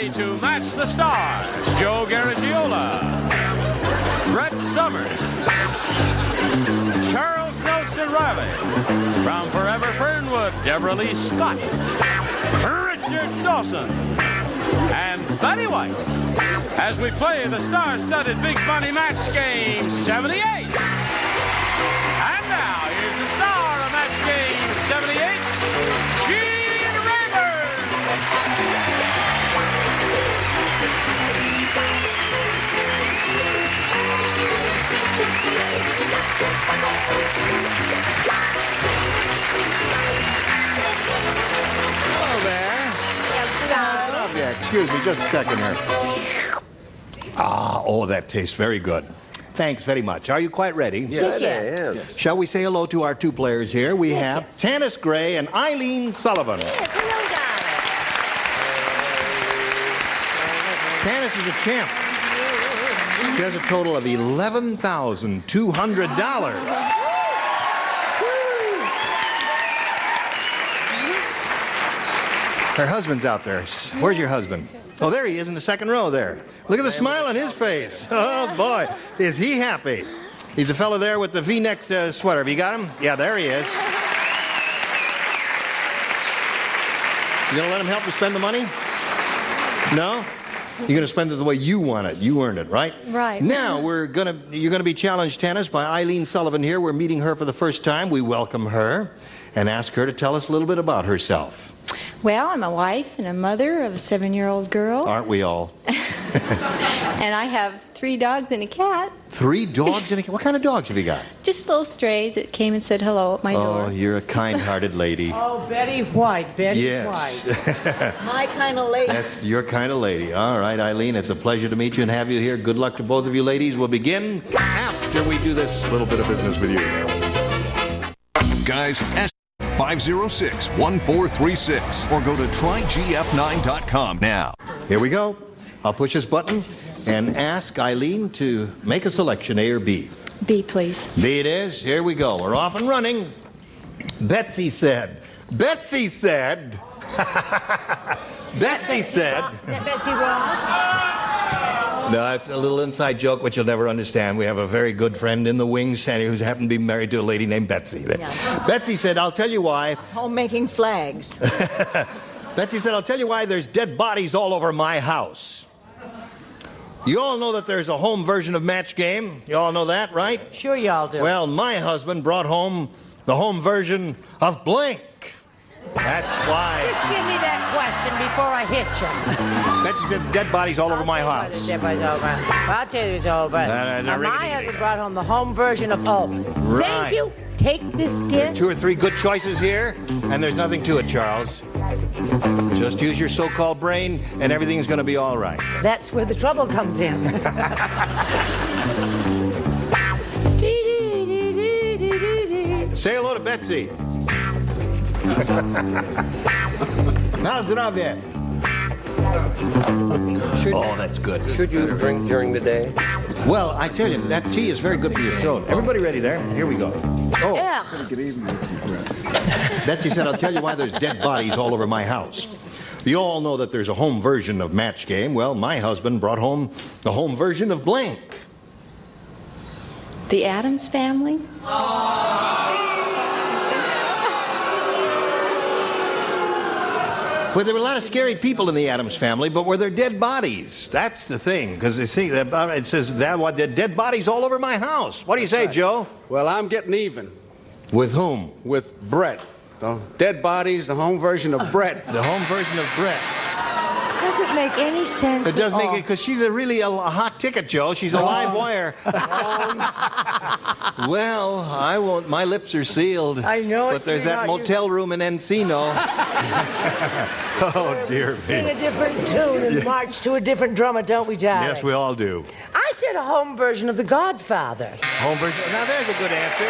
ready to match the stars, Joe Garagiola, Brett Summers, Charles Nelson Riley, from Forever Fernwood, Deborah Lee Scott, Richard Dawson, and Betty White, as we play the star-studded Big Money Match Game 78. And now, here's the star of Match Game 78, Gene Rayburn. Hello there. Yeah, excuse me, just a second here. Oh, that tastes very good. Thanks very much. Are you quite ready? Yes, yes. Shall we say hello to our two players here? We have Tanis Gray and Eileen Sullivan. Yes, hello, Tanis is a champ. She has a total of $11,200. Her husband's out there. Where's your husband? Oh, there he is in the second row there. Look at the smile on his face. Oh, boy. Is he happy? He's a fellow there with the V-neck sweater. Have you got him? Yeah, there he is. You going to let him help you spend the money? No? You're going to spend it the way you want it. You earned it, right? Right. Now, you're going to be challenged, Tanis, by Eileen Sullivan here. We're meeting her for the first time. We welcome her and ask her to tell us a little bit about herself. Well, I'm a wife and a mother of a 7-year-old girl. Aren't we all? And I have 3 dogs and a cat. 3 dogs and a cat? What kind of dogs have you got? Just little strays that came and said hello at my door. Oh, you're a kind-hearted lady. Oh, Betty White, Betty Yes. White. That's my kind of lady. That's your kind of lady. All right, Eileen, it's a pleasure to meet you and have you here. Good luck to both of you ladies. We'll begin after we do this little bit of business with you. Guys, ask 506-1436 or go to trygf9.com now. Here we go. I'll push this button and ask Eileen to make a selection, A or B. B, please. B it is. Here we go. We're off and running. Betsy said. Betsy said. Betsy said. Is that Betsy Ross? No, it's a little inside joke which you'll never understand. We have a very good friend in the wings, Sandy, who's happened to be married to a lady named Betsy. Yeah. Betsy said, I'll tell you why. Homemaking flags. Betsy said, I'll tell you why there's dead bodies all over my house. You all know that there's a home version of Match Game. You all know that, right? Sure y'all do. Well, my husband brought home the home version of blank. That's why. Just give me that question before I hit you. Betsy said dead bodies all over my house. Dead bodies all over. I'll tell you it's over. My husband brought home the home version of Right. Thank you. Take this, dear. 2 or 3 good choices here, and there's nothing to it, Charles. Just use your so-called brain, and everything's going to be all right. That's where the trouble comes in. Say hello to Betsy. Na zdrowie. Oh, that's good. Should you drink during the day? Well, I tell you, that tea is very good for your throat. Everybody ready there? Here we go. Oh, Betsy said, I'll tell you why there's dead bodies all over my house. You all know that there's a home version of Match Game. Well, my husband brought home the home version of blank. The Addams Family? Well, there were a lot of scary people in the Addams Family, but were there dead bodies? That's the thing, because you see, it says that what the dead bodies all over my house. What do you say, Joe? Well, I'm getting even With whom? with Brett. The dead bodies, the home version of Brett. The home version of Brett. Doesn't make any sense. It does at make all. it, because she's a hot ticket, Joe. She's a live wire. Well, I won't. My lips are sealed. I know it, But there's that sweetheart. motel room in Encino. Oh, dear Sing me. a different tune and march to a different drummer, don't we, darling? Yes, we all do. I said a home version of The Godfather. Home version. Now, there's a good answer.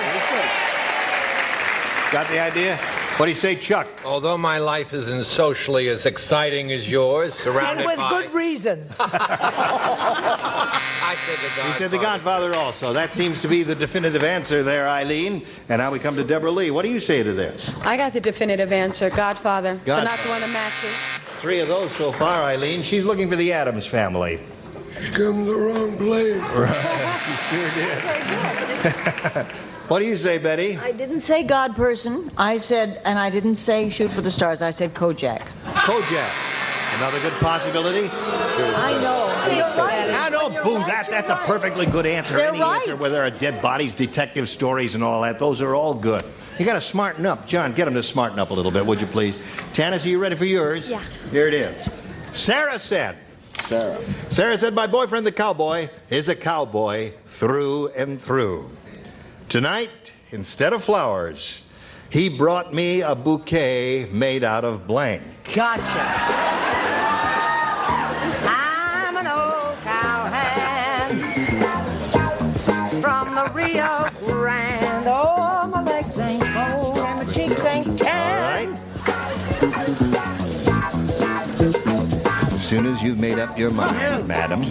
Got the idea? What do you say, Chuck? Although my life isn't socially as exciting as yours, And surrounded with by... good reason. I said the Godfather. He said The Godfather also. That seems to be the definitive answer there, Eileen. And now we come to Deborah Lee. What do you say to this? I got the definitive answer, Godfather, but not the Godfather. one that matches. 3 of those so far, Eileen. She's looking for the Addams Family. She come to the wrong place. Right, she sure did. What do you say, Betty? I didn't say God person. I said, and I didn't say shoot for the stars. I said Kojak. Kojak. Another good possibility? I know. You're right. Now, don't boo that. That's a perfectly good answer. They're Any right. answer where there are dead bodies, detective stories, and all that, those are all good. You got to smarten up. John, get him to smarten up a little bit, would you please? Tanis, are you ready for yours? Yeah. Here it is. Sarah said, Sarah said, my boyfriend, the cowboy, is a cowboy through and through. Tonight, instead of flowers, he brought me a bouquet made out of blank. Gotcha. I'm an old cowhand from the Rio Grande. Oh, my legs ain't cold and my cheeks ain't tan. All right. As soon as you've made up your mind, madam.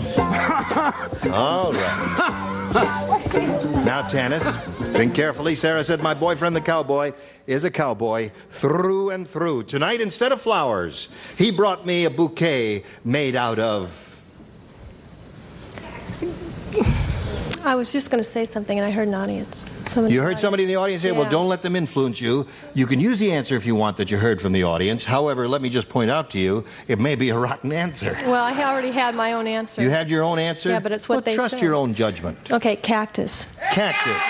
All right. Now, Tanis, think carefully. Sarah said, my boyfriend, the cowboy, is a cowboy through and through. Tonight, instead of flowers, he brought me a bouquet made out of... I was just going to say something, and I heard an audience. You heard somebody in the audience say, well, don't let them influence you. You can use the answer if you want that you heard from the audience. However, let me just point out to you, it may be a rotten answer. Well, I already had my own answer. You had your own answer? Yeah, but it's what they trust said. your own judgment. Okay, cactus. Cactus.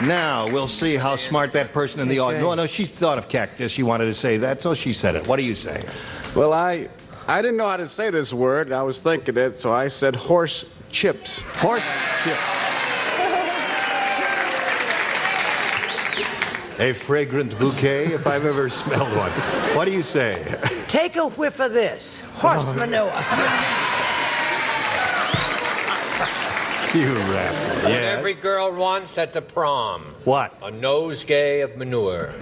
Now, we'll see how smart that person in the audience... No, she thought of cactus. She wanted to say that, so she said it. What do you say? Well, I didn't know how to say this word. I was thinking it, so I said horse chips. Horse chips. A fragrant bouquet, if I've ever smelled one. What do you say? Take a whiff of this. Horse manure. You rascal. What every girl wants at the prom. What? A nosegay of manure.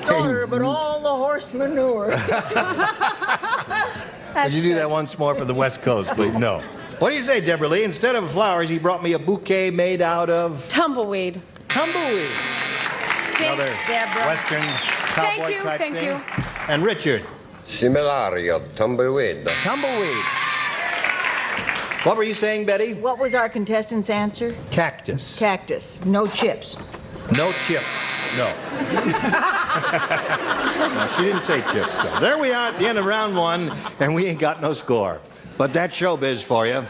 Daughter, but all the horse manure. Could you do that once more for the West Coast, please? No. What do you say, Deborah Lee? Instead of flowers, he brought me a bouquet made out of... Tumbleweed. Tumbleweed. Another Deborah. Western cowboy type Thank thing. you. And Richard. Similario, tumbleweed. Tumbleweed. What were you saying, Betty? What was our contestant's answer? Cactus. Cactus. No chips. No chips. No. No, she didn't say chips. So there we are at the end of round 1, and we ain't got no score. But that's showbiz for you.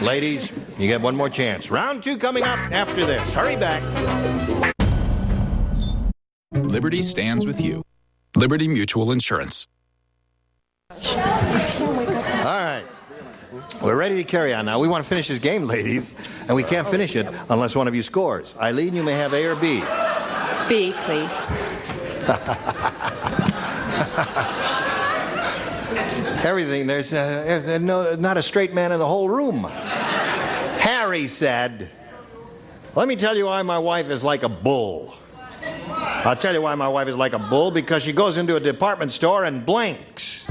Ladies, you get one more chance. Round 2 coming up after this. Hurry back. Liberty stands with you. Liberty Mutual Insurance. All right. We're ready to carry on now. We want to finish this game, ladies, and we can't finish it unless one of you scores. Eileen, you may have A or B. B, please. Everything. There's not a straight man in the whole room. Harry said, let me tell you why my wife is like a bull. I'll tell you why my wife is like a bull, because she goes into a department store and blinks.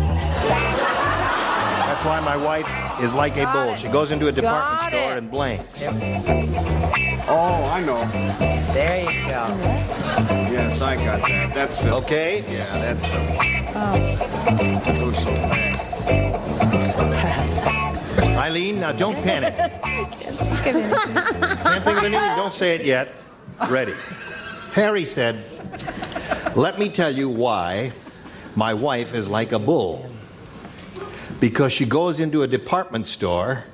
That's why my wife is like a bull. She goes into a department store and blinks. Oh, I know. There you go. Yes, I got that. That's simple. Okay? Yeah, that's simple. Goes so fast. Eileen, now don't panic. Can't think of anything? Don't say it yet. Ready. Harry said, let me tell you why my wife is like a bull. Because she goes into a department store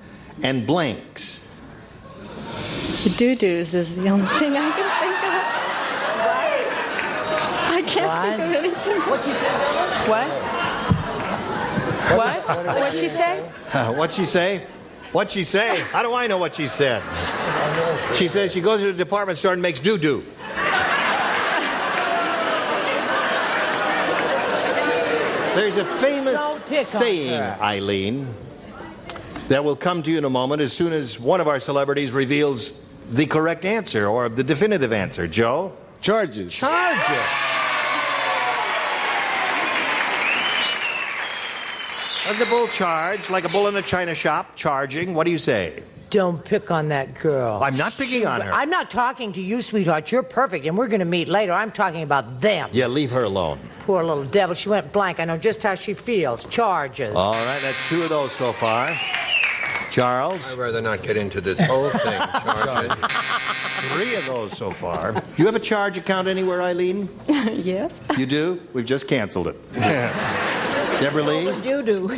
and blinks. The doo-doos is the only thing I can think of. I can't think of anything. What you say? What? What'd she say? What'd she say? What'd she say? How do I know what she said? She says she goes to the department store and makes doo-doo. There's a famous saying, Eileen, that will come to you in a moment as soon as one of our celebrities reveals the correct answer or the definitive answer. Joe? Charges. Charges. Does the bull charge like a bull in a china shop? Charging. What do you say? Don't pick on that girl. I'm not picking on her. I'm not talking to you, sweetheart. You're perfect, and we're going to meet later. I'm talking about them. Yeah, leave her alone. Poor little devil. She went blank. I know just how she feels. Charges. All right, that's 2 of those so far. Charles? I'd rather not get into this whole thing, Charlie. 3 of those so far. Do you have a charge account anywhere, Eileen? Yes. You do? We've just canceled it. Deborah Lee? Do.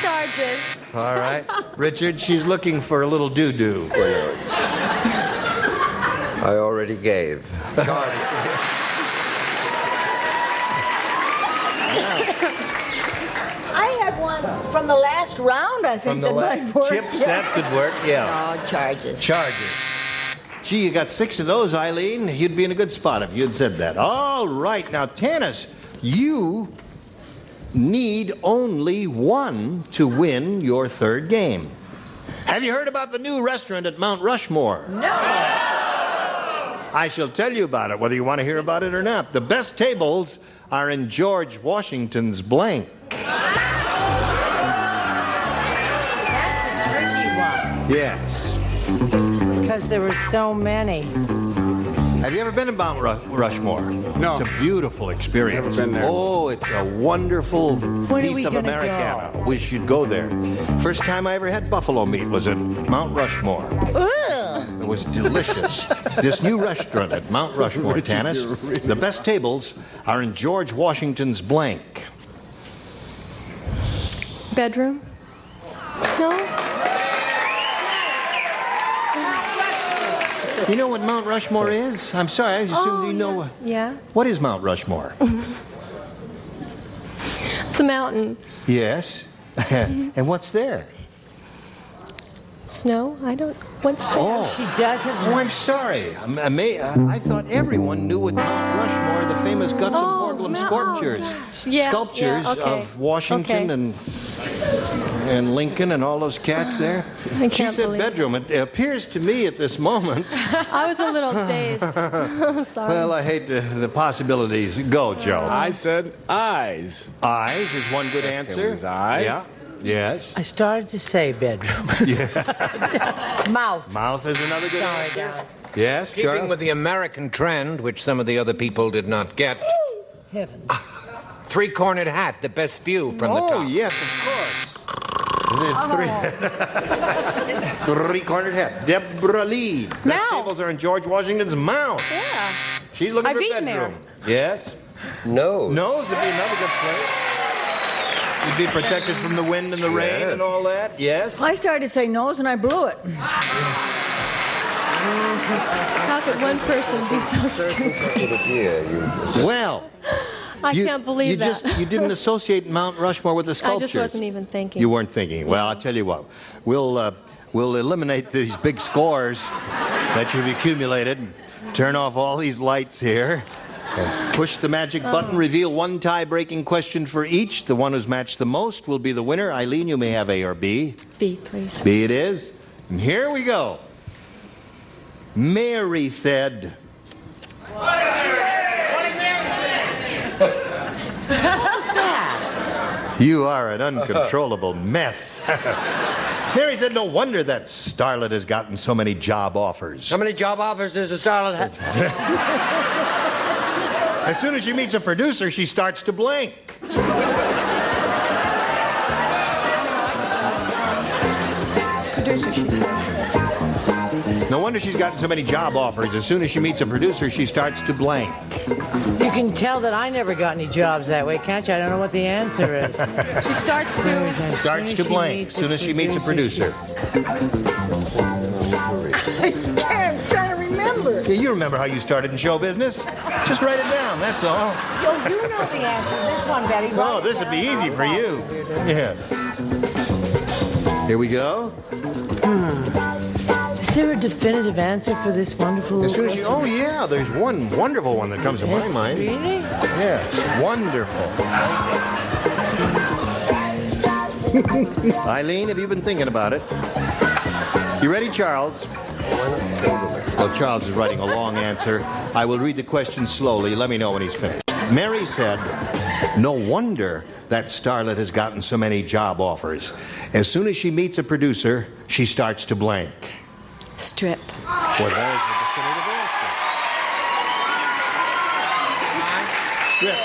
Charges. All right. Richard, she's looking for a little doo-doo. I already gave. I had one from the last round, I think, that might work. Chips, that could work, yeah. No, charges. Charges. Gee, you got 6 of those, Eileen. You'd be in a good spot if you had said that. All right. Now, Tanis, you need only 1 to win your 3rd game. Have you heard about the new restaurant at Mount Rushmore? No. I shall tell you about it, whether you want to hear about it or not. The best tables are in George Washington's blank. That's a tricky one. Yes. Because there were so many. Have you ever been to Mount Rushmore? No. It's a beautiful experience. Never been there. Oh, it's a wonderful When are piece we of gonna Americana. go? Wish you'd go there. First time I ever had buffalo meat was at Mount Rushmore. It was delicious. This new restaurant at Mount Rushmore, Tanis, the best tables are in George Washington's blank. Bedroom? No? You know what Mount Rushmore is? I'm sorry, I assumed you know. Yeah. What is Mount Rushmore? It's a mountain. Yes. And what's there? Snow? I don't... What's that? Oh. She doesn't. Oh, I'm sorry. I thought everyone knew what Mount Rushmore, the famous Guts and Borglum sculptures, Yeah, okay. of Washington and Lincoln and all those cats there. I She can't said believe bedroom. It appears to me at this moment. I was a little dazed. Sorry. Well, I hate the possibilities. Go, Joe. I said eyes. Eyes is one good answer. was eyes. Yeah. Yes. I started to say bedroom. Mouth. Mouth is another good Sorry, answer. darling. Yes, Keeping Charles? with the American trend, which some of the other people did not get, Heaven. 3-cornered hat, the best view from the top. Oh, yes, of course. Three-cornered hat. Deborah Lee. Best Mouth. tables are in George Washington's mouth. Yeah. She's looking I've for eaten bedroom. Yes. No. Nose would be another good place. You'd be protected from the wind and the rain and all that. Yes. I started to say nose and I blew it. How could one person be so stupid? Well, I can't believe that. You didn't associate Mount Rushmore with the I sculptures. just wasn't even thinking. You weren't thinking. Well, I'll tell you what. We'll eliminate these big scores that you've accumulated. Turn off all these lights here. And push the magic button. Reveal 1 tie-breaking question for each. The one who's matched the most will be the winner. Eileen, you may have A or B. B, please. B it is. And here we go. Mary said... You are an uncontrollable mess. Mary said, no wonder that starlet has gotten so many job offers. How many job offers does the starlet have? As soon as she meets a producer, she starts to blink. No wonder she's gotten so many job offers. As soon as she meets a producer, she starts to blank. You can tell that I never got any jobs that way, can't you? I don't know what the answer is. She starts to... Starts to blank as soon as she meets a producer. I'm trying to remember. Yeah, you remember how you started in show business? Just write it down, that's all. Yo, you know the answer. This one, Betty. Oh, this would be easy for you. Yeah. Here we go. Is there a definitive answer for this wonderful... As soon as you, oh, yeah, there's one wonderful one that comes to my mind. Really? Yes, wonderful. Eileen, have you been thinking about it? You ready, Charles? Well, Charles is writing a long answer. I will read the question slowly. Let me know when he's finished. Mary said, No wonder that starlet has gotten so many job offers. As soon as she meets a producer, she starts to blank. Strip. Well, there's the definitive answer. Strip.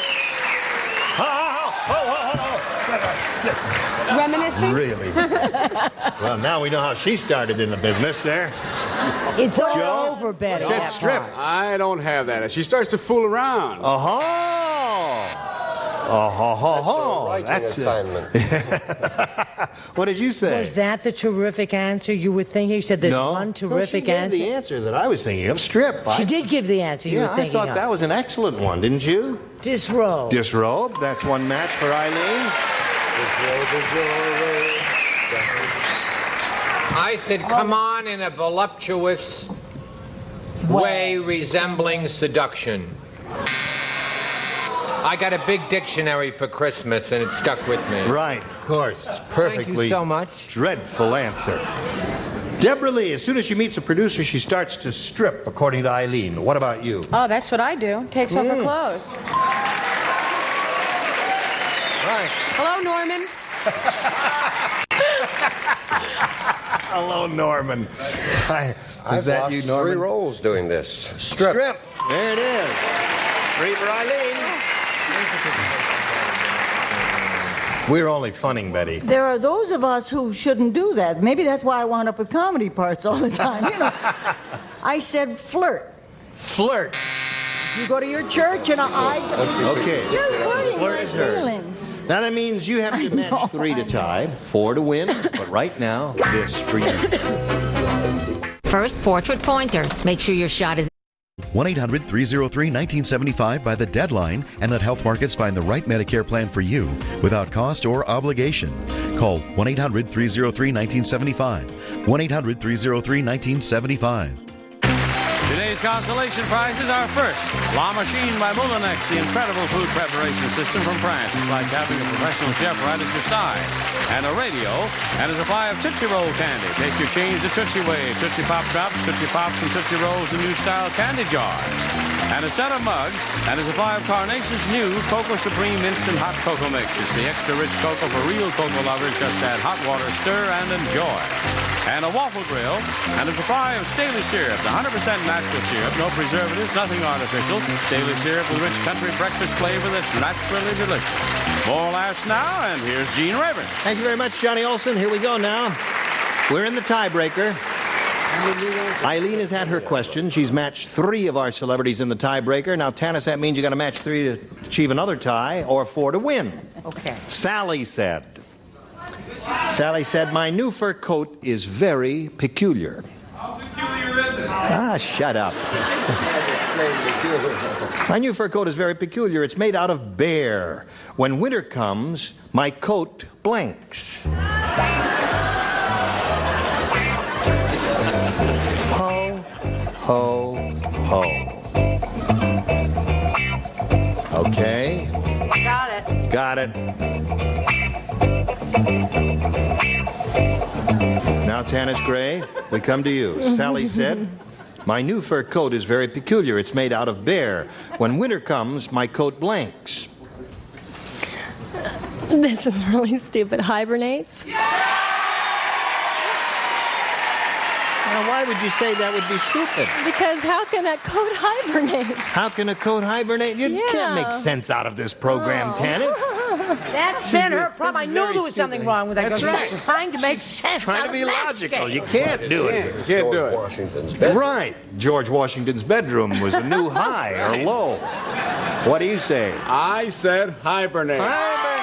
Reminiscing? Really? Well, now we know how she started in the business there. It's all Joe over, Betty. said strip. I don't have that. She starts to fool around. Oh, That's it. assignment. What did you say? Was that the terrific answer you were thinking? You said there's one terrific she gave answer. the answer that I was thinking of. Strip. She did give the answer you were I thinking thought of. that was an excellent one, didn't you? Disrobe. Disrobe. That's one match for Eileen. I said, come on in a voluptuous way resembling seduction. I got a big dictionary for Christmas, and it stuck with me. Right, of course. It's perfectly Thank you so much. dreadful answer. Deborah Lee, as soon as she meets a producer, she starts to strip, according to Eileen. What about you? Oh, that's what I do. Takes off her clothes. Right. Hello, Norman. Hello, Norman. I've that lost you, Norman? 3 rolls doing this. Strip. There it is. 3 for Eileen. We're only funning, Betty. There are those of us who shouldn't do that. Maybe that's why I wound up with comedy parts all the time. You know, I said flirt. Flirt. You go to your church and I... Okay. You're hurting Flirt my is hers. feelings. Now that means you have to match 3 to tie, 4 to win, but right now, this for you. First Portrait Pointer. Make sure your shot is 1-800-303-1975 by the deadline and let Health Markets find the right Medicare plan for you without cost or obligation. Call 1-800-303-1975. 1-800-303-1975. Today's consolation prizes are first, La Machine by Moulinex, the incredible food preparation system from France. It's like having a professional chef right at your side. And a radio, and a supply of Tootsie Roll candy. Take your change the Tootsie way. Tootsie Pop Drops, Tootsie Pops, and Tootsie Rolls in new style candy jars. And a set of mugs, and a supply of Carnation's new Cocoa Supreme Instant Hot Cocoa Mix. It's the extra rich cocoa for real cocoa lovers. Just add hot water, stir, and enjoy. And a waffle grill, and a supply of Staley syrup, 100% natural syrup, no preservatives, nothing artificial. Staley syrup with rich country breakfast flavor that's naturally delicious. More laughs now, and here's Gene Rayburn. Thank you very much, Johnny Olson. Here we go now. We're in the tiebreaker. Eileen has had her question. She's matched 3 of our celebrities in the tiebreaker. Now, Tanis, that means you got to match 3 to achieve another tie, or 4 to win. Okay. Sally said, my new fur coat is very peculiar. How peculiar is it? Ah, shut up. My new fur coat is very peculiar. It's made out of bear. When winter comes, my coat blanks. Ho, ho, ho. Okay. Got it. Got it. Now, Tanis Gray, we come to you. Sally said, my new fur coat is very peculiar. It's made out of bear. When winter comes, my coat blanks. This is really stupid. Hibernates? Now, why would you say that would be stupid? Because how can that coat hibernate? How can a coat hibernate? You can't make sense out of this program, Tanis. That's been her problem. I knew there was something wrong with that. That's girl. right. She's trying to make sense. Trying to be logical. You can't do it. You can't do it. Washington's bedroom. Right. George Washington's bedroom was a new high or low. What do you say? I said hibernate. Hibernate.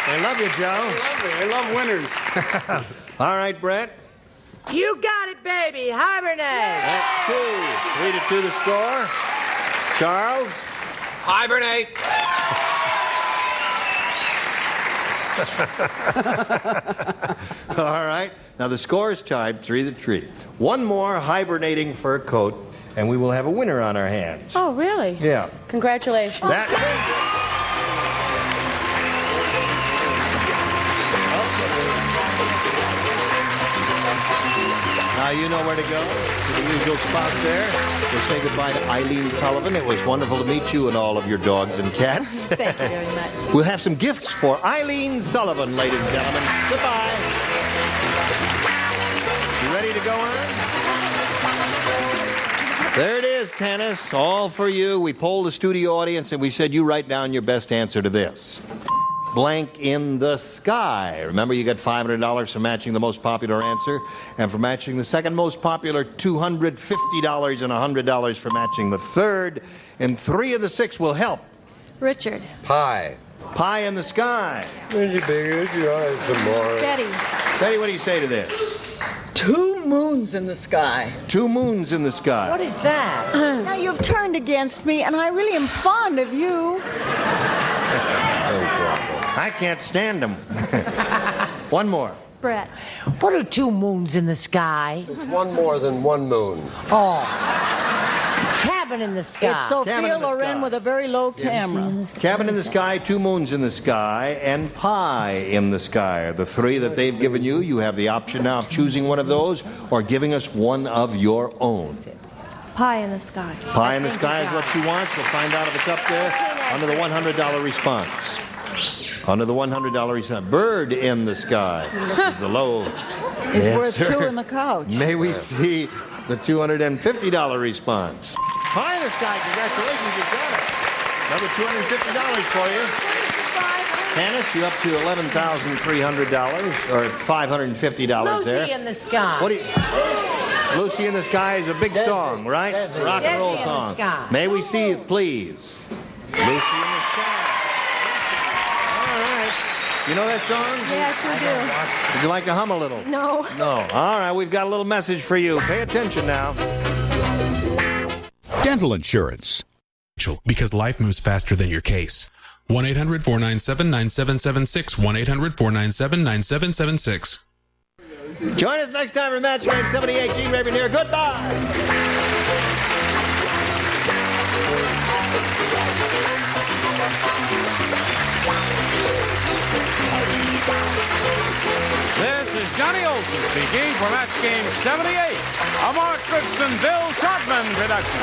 They love you, Joe. They love winners. All right, Brett. You got it, baby. Hibernate. That's 2. 3 to 2 the score. Charles. Hibernate. All right. Now the score is tied 3 to 3. One more hibernating fur coat, and we will have a winner on our hands. Oh, really? Yeah. Congratulations. Now you know where to go. To the usual spot there. We'll say goodbye to Eileen Sullivan. It was wonderful to meet you and all of your dogs and cats. Thank you very much. We'll have some gifts for Eileen Sullivan, ladies and gentlemen. Goodbye. You ready to go on? There it is, tennis. All for you. We polled the studio audience and we said you write down your best answer to this. Blank in the sky. Remember, you get $500 for matching the most popular answer, and for matching the second most popular, $250 and $100 for matching the third. And 3 of the 6 will help. Richard. Pie. Pie in the sky. Betty, Betty, what do you say to this? 2 moons in the sky. 2 moons in the sky. What is that? Now you've turned against me, and I really am fond of you. I can't stand them. One more. Brett. What are 2 moons in the sky? It's one more than 1 moon. Oh. Cabin in the sky. It's Sophia Loren with a very low camera. Cabin in the sky, 2 moons in the sky, and pie in the sky are the 3 that they've given you. You have the option now of choosing one of those or giving us one of your own. Pie in the sky. Pie in the sky is what she wants. We'll find out if it's up there under the $100 response. Under the $100 response. Bird in the sky is the low It's answer. worth 2 in the couch. May we see the $250 response. Pie in the sky, congratulations, you've got it. Another $250 for you. Tanis, you're up to $11,300 or $550 there. Lucy in the sky. What do you... Lucy in the Sky is a big song, right? Rock and roll song. May we see it, please? Lucy in the Sky. All right. You know that song? Yeah, I sure do. Would you like to hum a little? No. No. All right, we've got a little message for you. Pay attention now. Dental insurance. Because life moves faster than your case. 1-800-497-9776. 1-800-497-9776. Join us next time for Match Game 78. Gene Raven here. Goodbye. This is Johnny Olson speaking for Match Game 78, a Mark Goodson, Bill Todman production.